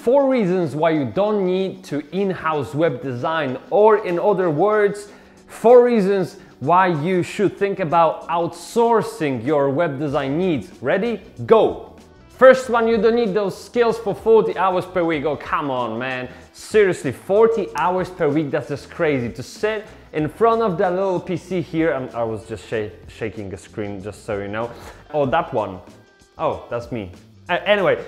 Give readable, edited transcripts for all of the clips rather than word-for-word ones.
4 reasons why you don't need to in-house web design, or in other words, 4 reasons why you should think about outsourcing your web design needs. Ready? Go! First one, you don't need those skills for 40 hours per week. Oh, come on, man. Seriously, 40 hours per week, that's just crazy. To sit in front of that little PC here, I was just shaking the screen, just so you know. Oh, that one. Oh, that's me. Anyway,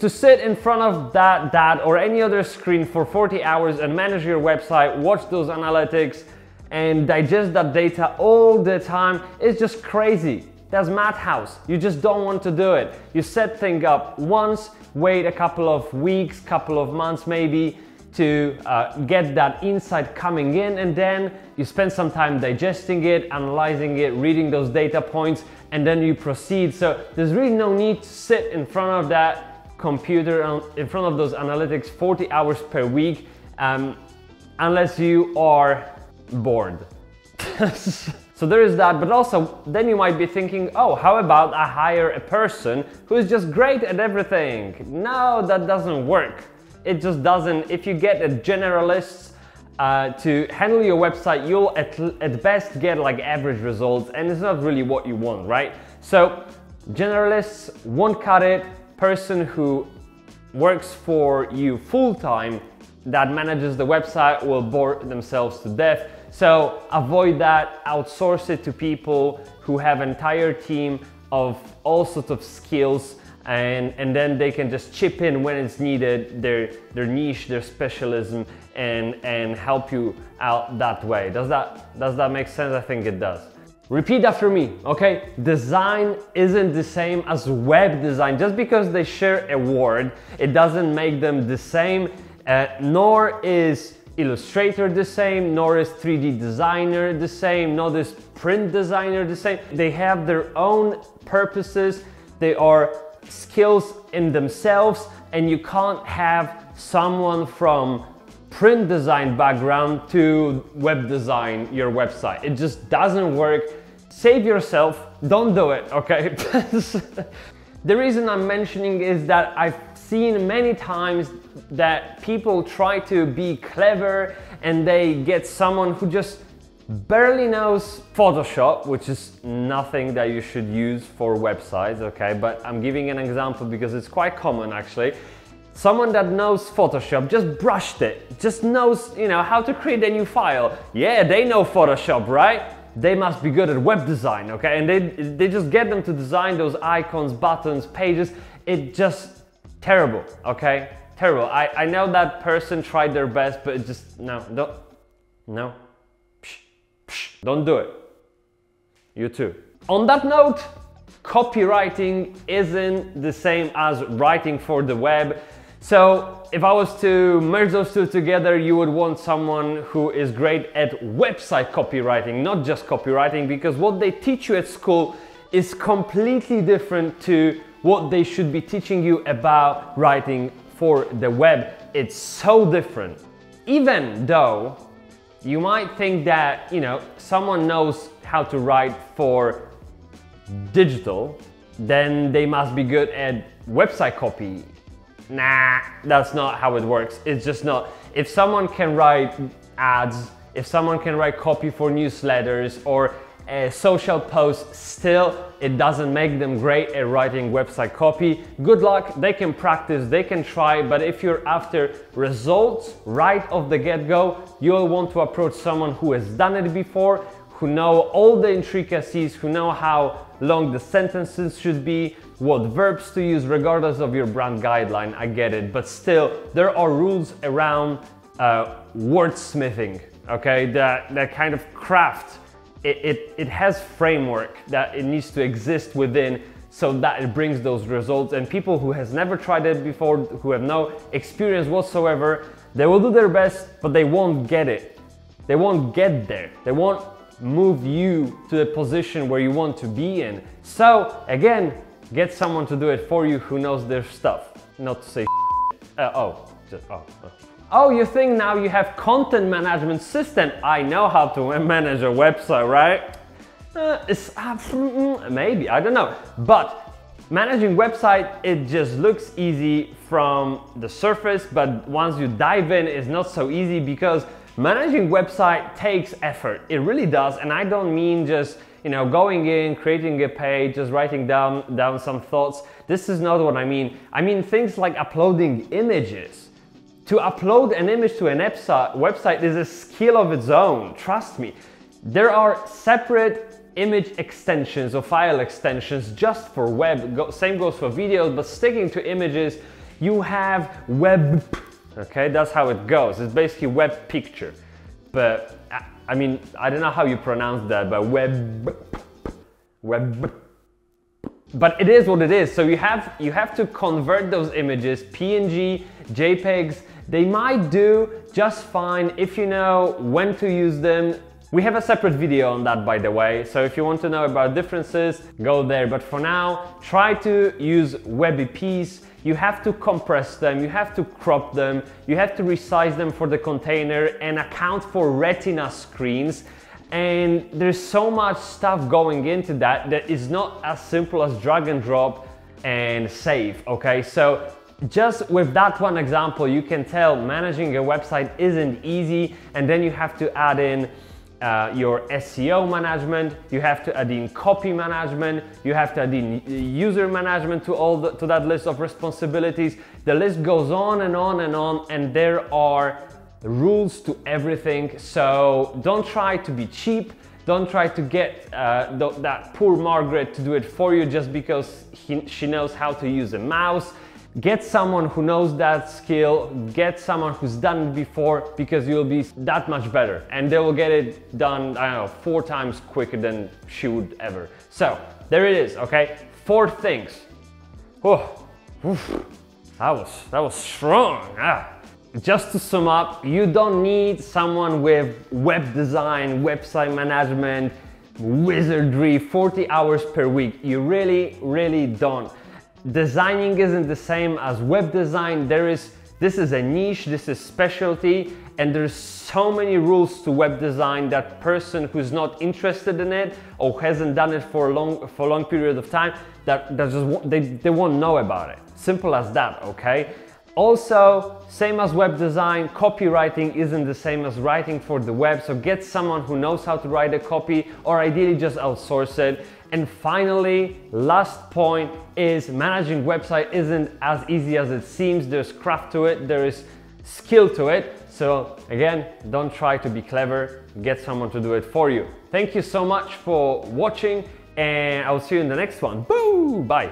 to sit in front of that or any other screen for 40 hours and manage your website, watch those analytics, and digest that data all the time, it's just crazy. That's madhouse. You just don't want to do it. You set things up once, wait a couple of weeks, couple of months maybe to get that insight coming in, and then you spend some time digesting it, analyzing it, reading those data points, and then you proceed. So there's really no need to sit in front of that computer, in front of those analytics 40 hours per week, unless you are bored. So there is that, but also then you might be thinking, oh, how about I hire a person who is just great at everything? No, that doesn't work. It just doesn't. If you get a generalist to handle your website, you'll at best get like average results, and it's not really what you want, right? So generalists won't cut it. Person who works for you full-time that manages the website will bore themselves to death. So avoid that, outsource it to people who have an entire team of all sorts of skills, and then they can just chip in when it's needed, their niche, their specialism, and help you out that way. Does that make sense? I think it does. Repeat after me, okay? Design isn't the same as web design. Just because they share a word, it doesn't make them the same, nor is Illustrator the same, nor is 3D designer the same, nor is print designer the same. They have their own purposes, they are skills in themselves, and you can't have someone from print design background to web design your website. It just doesn't work. Save yourself, don't do it, okay? The reason I'm mentioning is that I've seen many times that people try to be clever and they get someone who just barely knows Photoshop, which is nothing that you should use for websites, okay? But I'm giving an example because it's quite common actually. Someone that knows Photoshop just brushed it, just knows, you know, how to create a new file. Yeah, they know Photoshop, right? They must be good at web design, okay? And they just get them to design those icons, buttons, pages. It just terrible, okay? Terrible. I know that person tried their best, but it just, no, don't do it. You too. On that note, copywriting isn't the same as writing for the web. So if I was to merge those two together, you would want someone who is great at website copywriting, not just copywriting, because what they teach you at school is completely different to what they should be teaching you about writing for the web. It's so different. Even though you might think that, you know, someone knows how to write for digital, then they must be good at website copy. Nah, that's not how it works. It's just not. If someone can write ads, if someone can write copy for newsletters or social posts, still it doesn't make them great at writing website copy. Good luck, they can practice, they can try, but if you're after results right off the get-go, you'll want to approach someone who has done it before, who know all the intricacies, who know how long the sentences should be, what verbs to use, regardless of your brand guideline. I get it, but still there are rules around wordsmithing, okay? That kind of craft. It has framework that it needs to exist within so that it brings those results, and people who has never tried it before, who have no experience whatsoever, they will do their best, but they won't get it. They won't get there. They won't move you to the position where you want to be in. So again, get someone to do it for you who knows their stuff. Not to say oh, you think now you have content management system. I know how to manage a website, right? Maybe, I don't know. But Managing website, it just looks easy from the surface, but once you dive in, it's not so easy because managing website takes effort. It really does, and I don't mean just going in, creating a page, just writing down some thoughts. This is not what I mean. I mean things like uploading images. To upload an image to an website is a skill of its own, trust me. There are separate image extensions or file extensions just for web. Same goes for videos, but sticking to images, you have web, okay? That's how it goes. It's basically web picture. But I mean, I don't know how you pronounce that, but web. But it is what it is. So you have to convert those images, PNG, JPEGs. They might do just fine if you know when to use them. We have a separate video on that, by the way, so if you want to know about differences, go there. But for now, try to use WebEPs. You have to compress them, you have to crop them, you have to resize them for the container and account for retina screens. And there's so much stuff going into that is not as simple as drag and drop and save, okay? So just with that one example, you can tell managing a website isn't easy, and then you have to add in your SEO management, you have to add in copy management, you have to add in user management to that list of responsibilities. The list goes on and on and on, and there are rules to everything. So don't try to be cheap. Don't try to get that poor Margaret to do it for you just because she knows how to use a mouse. Get someone who knows that skill, get someone who's done it before, because you'll be that much better and they will get it done, I don't know, 4 times quicker than she would ever. So there it is, okay? 4 things. Oh, oof, that was strong. Just to sum up, you don't need someone with web design, website management, wizardry, 40 hours per week. You really, really don't. Designing isn't the same as web design. This is a niche, this is specialty, and there's so many rules to web design that person who's not interested in it or hasn't done it for a long period of time, they won't know about it. Simple as that, okay? Also, same as web design, copywriting isn't the same as writing for the web, so get someone who knows how to write a copy, or ideally just outsource it. And finally, last point is managing website isn't as easy as it seems. There's craft to it, there is skill to it. So again, don't try to be clever, get someone to do it for you. Thank you so much for watching, and I'll see you in the next one. Boo! Bye!